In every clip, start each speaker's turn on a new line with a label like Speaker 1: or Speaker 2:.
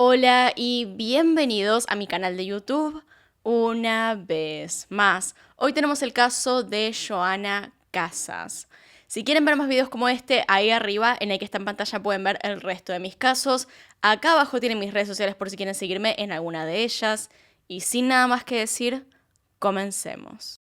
Speaker 1: Hola y bienvenidos a mi canal de YouTube una vez más. Hoy tenemos el caso de Joana Casas. Si quieren ver más videos como este, ahí arriba en el que está en pantalla pueden ver el resto de mis casos. Acá abajo tienen mis redes sociales por si quieren seguirme en alguna de ellas. Y sin nada más que decir, comencemos.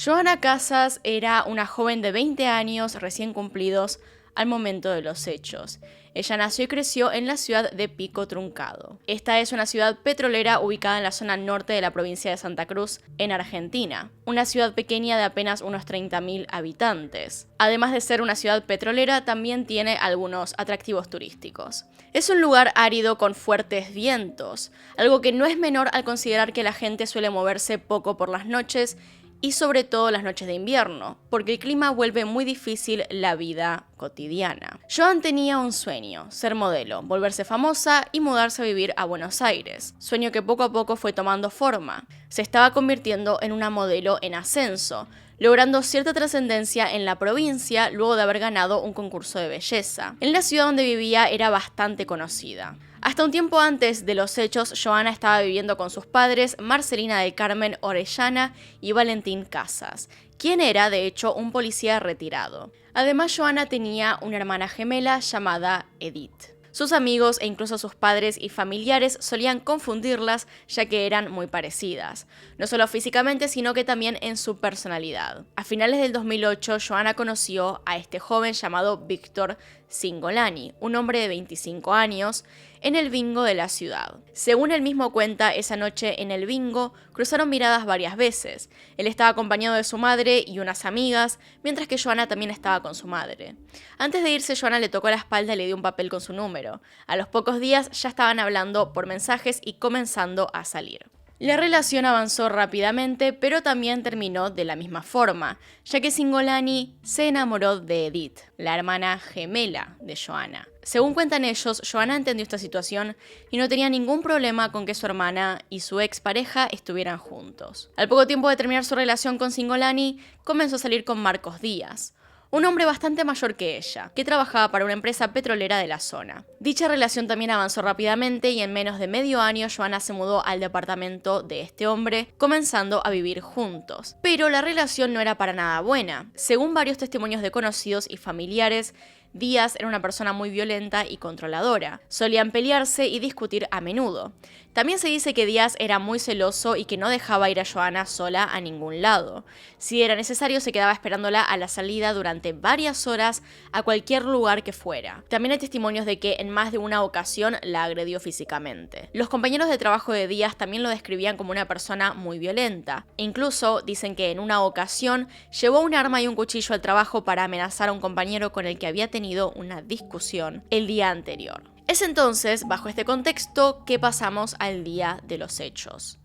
Speaker 1: Joana Casas era una joven de 20 años recién cumplidos al momento de los hechos. Ella nació y creció en la ciudad de Pico Truncado. Esta es una ciudad petrolera ubicada en la zona norte de la provincia de Santa Cruz, en Argentina. Una ciudad pequeña de apenas unos 30.000 habitantes. Además de ser una ciudad petrolera, también tiene algunos atractivos turísticos. Es un lugar árido con fuertes vientos, algo que no es menor al considerar que la gente suele moverse poco por las noches y sobre todo las noches de invierno, porque el clima vuelve muy difícil la vida cotidiana. Joan tenía un sueño, ser modelo, volverse famosa y mudarse a vivir a Buenos Aires, sueño que poco a poco fue tomando forma. Se estaba convirtiendo en una modelo en ascenso, logrando cierta trascendencia en la provincia luego de haber ganado un concurso de belleza. En la ciudad donde vivía era bastante conocida. Hasta un tiempo antes de los hechos, Joana estaba viviendo con sus padres, Marcelina del Carmen Orellana y Valentín Casas, quien era, de hecho, un policía retirado. Además, Joana tenía una hermana gemela llamada Edith. Sus amigos e incluso sus padres y familiares solían confundirlas ya que eran muy parecidas, no solo físicamente sino que también en su personalidad. A finales del 2008, Joana conoció a este joven llamado Víctor Cingolani, un hombre de 25 años, en el bingo de la ciudad. Según él mismo cuenta, esa noche en el bingo cruzaron miradas varias veces. Él estaba acompañado de su madre y unas amigas, mientras que Joana también estaba con su madre. Antes de irse, Joana le tocó la espalda y le dio un papel con su número. A los pocos días ya estaban hablando por mensajes y comenzando a salir. La relación avanzó rápidamente, pero también terminó de la misma forma, ya que Cingolani se enamoró de Edith, la hermana gemela de Joana. Según cuentan ellos, Joana entendió esta situación y no tenía ningún problema con que su hermana y su expareja estuvieran juntos. Al poco tiempo de terminar su relación con Cingolani, comenzó a salir con Marcos Díaz, un hombre bastante mayor que ella, que trabajaba para una empresa petrolera de la zona. Dicha relación también avanzó rápidamente y en menos de medio año Joana se mudó al departamento de este hombre, comenzando a vivir juntos. Pero la relación no era para nada buena. Según varios testimonios de conocidos y familiares, Díaz era una persona muy violenta y controladora. Solían pelearse y discutir a menudo. También se dice que Díaz era muy celoso y que no dejaba ir a Joana sola a ningún lado. Si era necesario, se quedaba esperándola a la salida durante varias horas a cualquier lugar que fuera. También hay testimonios de que en más de una ocasión la agredió físicamente. Los compañeros de trabajo de Díaz también lo describían como una persona muy violenta. Incluso dicen que en una ocasión llevó un arma y un cuchillo al trabajo para amenazar a un compañero con el que había tenido una discusión el día anterior. Es entonces, bajo este contexto, que pasamos al día de los hechos.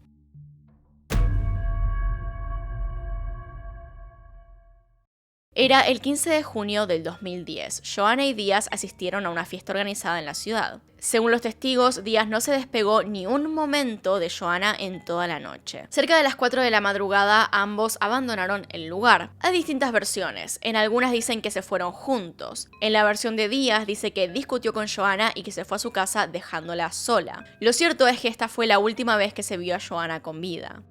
Speaker 1: Era el 15 de junio del 2010. Joana y Díaz asistieron a una fiesta organizada en la ciudad. Según los testigos, Díaz no se despegó ni un momento de Joana en toda la noche. Cerca de las 4 de la madrugada, ambos abandonaron el lugar. Hay distintas versiones. En algunas dicen que se fueron juntos. En la versión de Díaz dice que discutió con Joana y que se fue a su casa dejándola sola. Lo cierto es que esta fue la última vez que se vio a Joana con vida.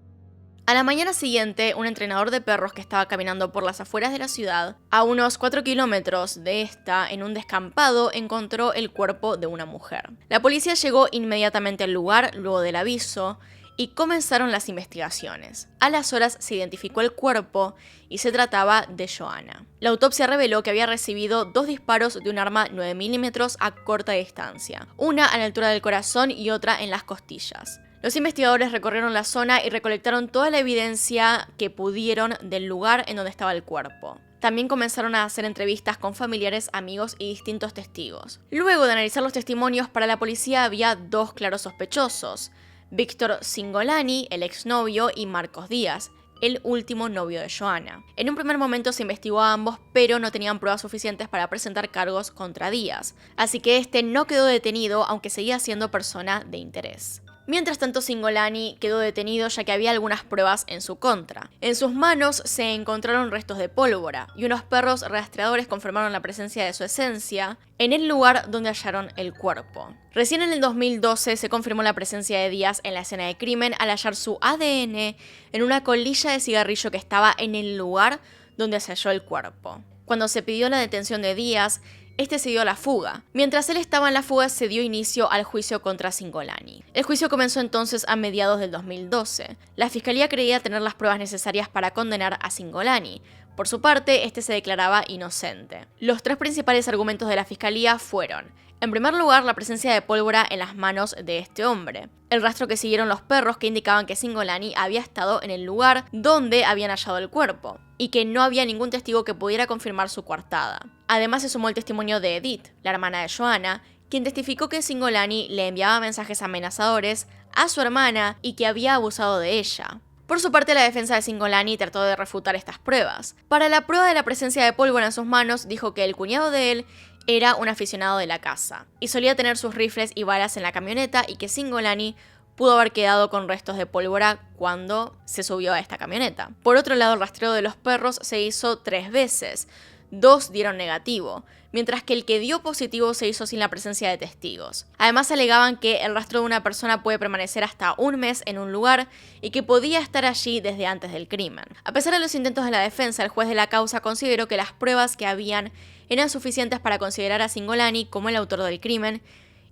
Speaker 1: A la mañana siguiente, un entrenador de perros que estaba caminando por las afueras de la ciudad, a unos 4 kilómetros de esta, en un descampado, encontró el cuerpo de una mujer. La policía llegó inmediatamente al lugar luego del aviso y comenzaron las investigaciones. A las horas se identificó el cuerpo y se trataba de Joana. La autopsia reveló que había recibido 2 disparos de un arma 9 milímetros a corta distancia, una a la altura del corazón y otra en las costillas. Los investigadores recorrieron la zona y recolectaron toda la evidencia que pudieron del lugar en donde estaba el cuerpo. También comenzaron a hacer entrevistas con familiares, amigos y distintos testigos. Luego de analizar los testimonios, para la policía había 2 claros sospechosos: Víctor Cingolani, el exnovio, y Marcos Díaz, el último novio de Joanna. En un primer momento se investigó a ambos, pero no tenían pruebas suficientes para presentar cargos contra Díaz, así que este no quedó detenido, aunque seguía siendo persona de interés. Mientras tanto, Cingolani quedó detenido ya que había algunas pruebas en su contra. En sus manos se encontraron restos de pólvora y unos perros rastreadores confirmaron la presencia de su esencia en el lugar donde hallaron el cuerpo. Recién en el 2012 se confirmó la presencia de Díaz en la escena de crimen al hallar su ADN en una colilla de cigarrillo que estaba en el lugar donde se halló el cuerpo. Cuando se pidió la detención de Díaz, este se dio a la fuga. Mientras él estaba en la fuga, se dio inicio al juicio contra Cingolani. El juicio comenzó entonces a mediados del 2012. La fiscalía creía tener las pruebas necesarias para condenar a Cingolani. Por su parte, este se declaraba inocente. Los tres principales argumentos de la fiscalía fueron: en primer lugar, la presencia de pólvora en las manos de este hombre, el rastro que siguieron los perros que indicaban que Cingolani había estado en el lugar donde habían hallado el cuerpo, y que no había ningún testigo que pudiera confirmar su coartada. Además se sumó el testimonio de Edith, la hermana de Joanna, quien testificó que Cingolani le enviaba mensajes amenazadores a su hermana y que había abusado de ella. Por su parte, la defensa de Cingolani trató de refutar estas pruebas. Para la prueba de la presencia de pólvora en sus manos, dijo que el cuñado de él era un aficionado de la caza y solía tener sus rifles y balas en la camioneta, y que Cingolani pudo haber quedado con restos de pólvora cuando se subió a esta camioneta. Por otro lado, el rastreo de los perros se hizo 3 veces. 2 dieron negativo, mientras que el que dio positivo se hizo sin la presencia de testigos. Además, alegaban que el rastro de una persona puede permanecer hasta 1 mes en un lugar y que podía estar allí desde antes del crimen. A pesar de los intentos de la defensa, el juez de la causa consideró que las pruebas que habían eran suficientes para considerar a Cingolani como el autor del crimen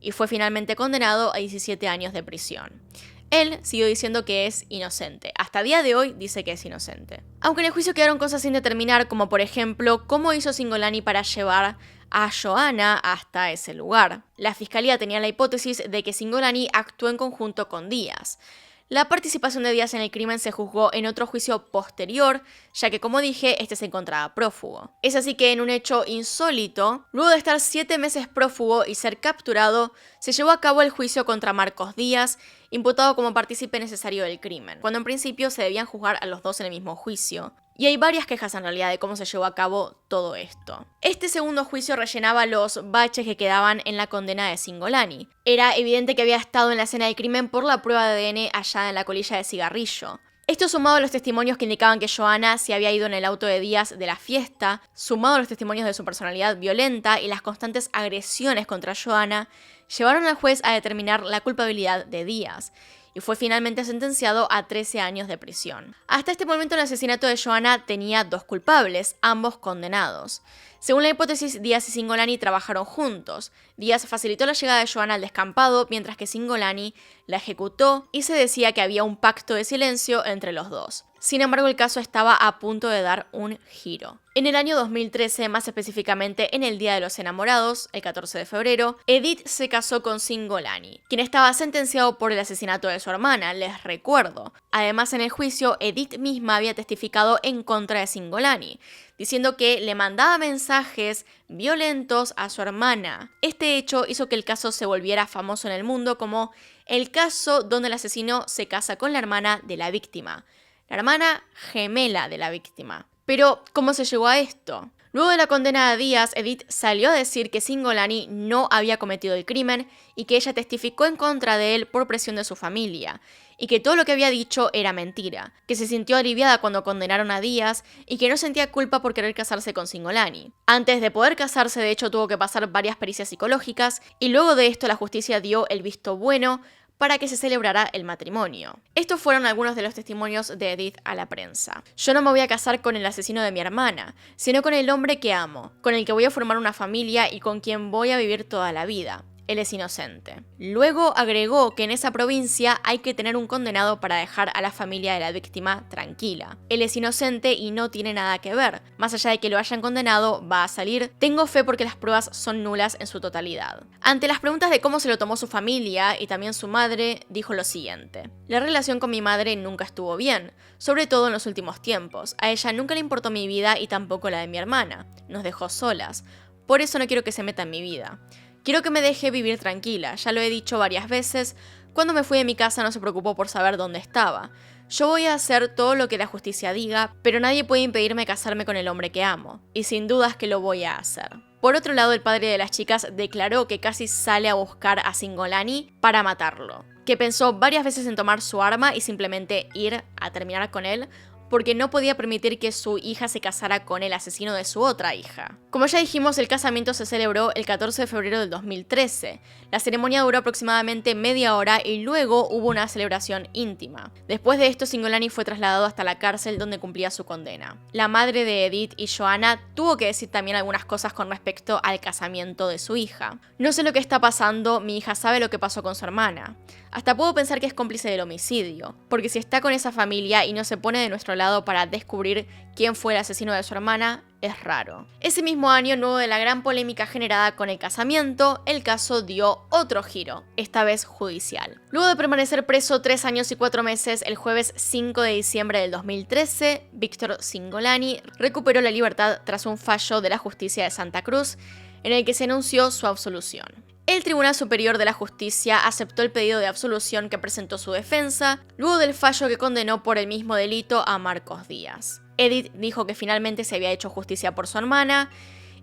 Speaker 1: y fue finalmente condenado a 17 años de prisión. Él siguió diciendo que es inocente. Hasta día de hoy dice que es inocente. Aunque en el juicio quedaron cosas sin determinar, como por ejemplo, cómo hizo Cingolani para llevar a Joanna hasta ese lugar. La fiscalía tenía la hipótesis de que Cingolani actuó en conjunto con Díaz. La participación de Díaz en el crimen se juzgó en otro juicio posterior, ya que, como dije, este se encontraba prófugo. Es así que, en un hecho insólito, luego de estar 7 meses prófugo y ser capturado, se llevó a cabo el juicio contra Marcos Díaz, imputado como partícipe necesario del crimen, cuando en principio se debían juzgar a los dos en el mismo juicio. Y hay varias quejas en realidad de cómo se llevó a cabo todo esto. Este segundo juicio rellenaba los baches que quedaban en la condena de Cingolani. Era evidente que había estado en la escena del crimen por la prueba de ADN hallada en la colilla de cigarrillo. Esto sumado a los testimonios que indicaban que Joanna se había ido en el auto de Díaz de la fiesta, sumado a los testimonios de su personalidad violenta y las constantes agresiones contra Joanna, llevaron al juez a determinar la culpabilidad de Díaz, y fue finalmente sentenciado a 13 años de prisión. Hasta este momento, el asesinato de Joanna tenía 2 culpables, ambos condenados. Según la hipótesis, Díaz y Cingolani trabajaron juntos. Díaz facilitó la llegada de Joanna al descampado, mientras que Cingolani la ejecutó, y se decía que había un pacto de silencio entre los dos. Sin embargo, el caso estaba a punto de dar un giro. En el año 2013, más específicamente en el Día de los Enamorados, el 14 de febrero, Edith se casó con Cingolani, quien estaba sentenciado por el asesinato de su hermana, les recuerdo. Además, en el juicio, Edith misma había testificado en contra de Cingolani, diciendo que le mandaba mensajes violentos a su hermana. Este hecho hizo que el caso se volviera famoso en el mundo como el caso donde el asesino se casa con la hermana de la víctima, la hermana gemela de la víctima. Pero, ¿cómo se llegó a esto? Luego de la condena a Díaz, Edith salió a decir que Cingolani no había cometido el crimen y que ella testificó en contra de él por presión de su familia, y que todo lo que había dicho era mentira, que se sintió aliviada cuando condenaron a Díaz y que no sentía culpa por querer casarse con Cingolani. Antes de poder casarse, de hecho, tuvo que pasar varias pericias psicológicas y luego de esto la justicia dio el visto bueno para que se celebrara el matrimonio. Estos fueron algunos de los testimonios de Edith a la prensa. Yo no me voy a casar con el asesino de mi hermana, sino con el hombre que amo, con el que voy a formar una familia y con quien voy a vivir toda la vida. Él es inocente. Luego agregó que en esa provincia hay que tener un condenado para dejar a la familia de la víctima tranquila. Él es inocente y no tiene nada que ver. Más allá de que lo hayan condenado, va a salir. Tengo fe porque las pruebas son nulas en su totalidad. Ante las preguntas de cómo se lo tomó su familia y también su madre, dijo lo siguiente: la relación con mi madre nunca estuvo bien, sobre todo en los últimos tiempos. A ella nunca le importó mi vida y tampoco la de mi hermana. Nos dejó solas. Por eso no quiero que se meta en mi vida. Quiero que me deje vivir tranquila, ya lo he dicho varias veces. Cuando me fui de mi casa no se preocupó por saber dónde estaba. Yo voy a hacer todo lo que la justicia diga, pero nadie puede impedirme casarme con el hombre que amo, y sin dudas que lo voy a hacer. Por otro lado, el padre de las chicas declaró que casi sale a buscar a Singolani para matarlo, que pensó varias veces en tomar su arma y simplemente ir a terminar con él, porque no podía permitir que su hija se casara con el asesino de su otra hija. Como ya dijimos, el casamiento se celebró el 14 de febrero del 2013. La ceremonia duró aproximadamente media hora y luego hubo una celebración íntima. Después de esto, Singolani fue trasladado hasta la cárcel donde cumplía su condena. La madre de Edith y Joanna tuvo que decir también algunas cosas con respecto al casamiento de su hija. No sé lo que está pasando, mi hija sabe lo que pasó con su hermana. Hasta puedo pensar que es cómplice del homicidio, porque si está con esa familia y no se pone de nuestro lado para descubrir quién fue el asesino de su hermana, es raro. Ese mismo año, luego de la gran polémica generada con el casamiento, el caso dio otro giro, esta vez judicial. Luego de permanecer preso 3 años y 4 meses, el jueves 5 de diciembre del 2013, Víctor Singolani recuperó la libertad tras un fallo de la justicia de Santa Cruz, en el que se anunció su absolución. El Tribunal Superior de la Justicia aceptó el pedido de absolución que presentó su defensa, luego del fallo que condenó por el mismo delito a Marcos Díaz. Edith dijo que finalmente se había hecho justicia por su hermana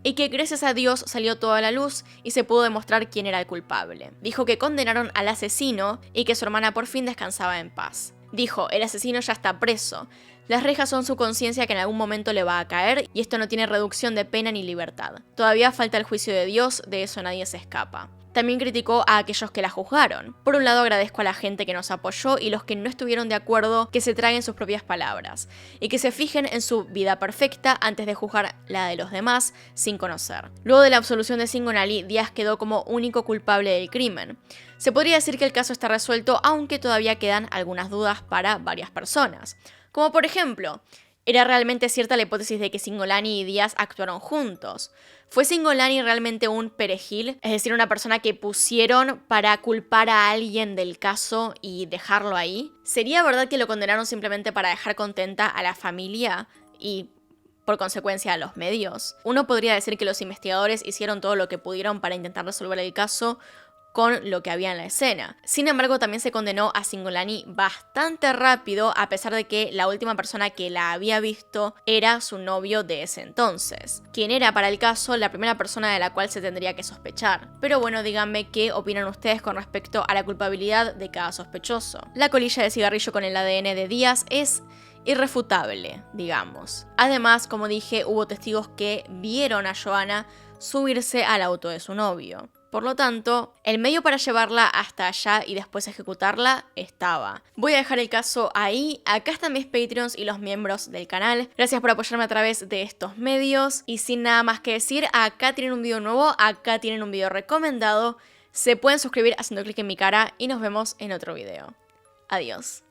Speaker 1: y que gracias a Dios salió toda la luz y se pudo demostrar quién era el culpable. Dijo que condenaron al asesino y que su hermana por fin descansaba en paz. Dijo, el asesino ya está preso. Las rejas son su conciencia que en algún momento le va a caer y esto no tiene reducción de pena ni libertad. Todavía falta el juicio de Dios, de eso nadie se escapa. También criticó a aquellos que la juzgaron. Por un lado agradezco a la gente que nos apoyó y los que no estuvieron de acuerdo que se traguen sus propias palabras y que se fijen en su vida perfecta antes de juzgar la de los demás sin conocer. Luego de la absolución de Singolani, Díaz quedó como único culpable del crimen. Se podría decir que el caso está resuelto, aunque todavía quedan algunas dudas para varias personas. Como por ejemplo, ¿era realmente cierta la hipótesis de que Singolani y Díaz actuaron juntos? ¿Fue Singolani realmente un perejil? Es decir, una persona que pusieron para culpar a alguien del caso y dejarlo ahí. ¿Sería verdad que lo condenaron simplemente para dejar contenta a la familia y por consecuencia a los medios? Uno podría decir que los investigadores hicieron todo lo que pudieron para intentar resolver el caso con lo que había en la escena. Sin embargo, también se condenó a Singolani bastante rápido, a pesar de que la última persona que la había visto era su novio de ese entonces, quien era para el caso la primera persona de la cual se tendría que sospechar. Pero bueno, díganme qué opinan ustedes con respecto a la culpabilidad de cada sospechoso. La colilla de cigarrillo con el ADN de Díaz es irrefutable, digamos. Además, como dije, hubo testigos que vieron a Joanna subirse al auto de su novio. Por lo tanto, el medio para llevarla hasta allá y después ejecutarla estaba. Voy a dejar el caso ahí. Acá están mis Patreons y los miembros del canal. Gracias por apoyarme a través de estos medios. Y sin nada más que decir, acá tienen un video nuevo, acá tienen un video recomendado. Se pueden suscribir haciendo clic en mi cara y nos vemos en otro video. Adiós.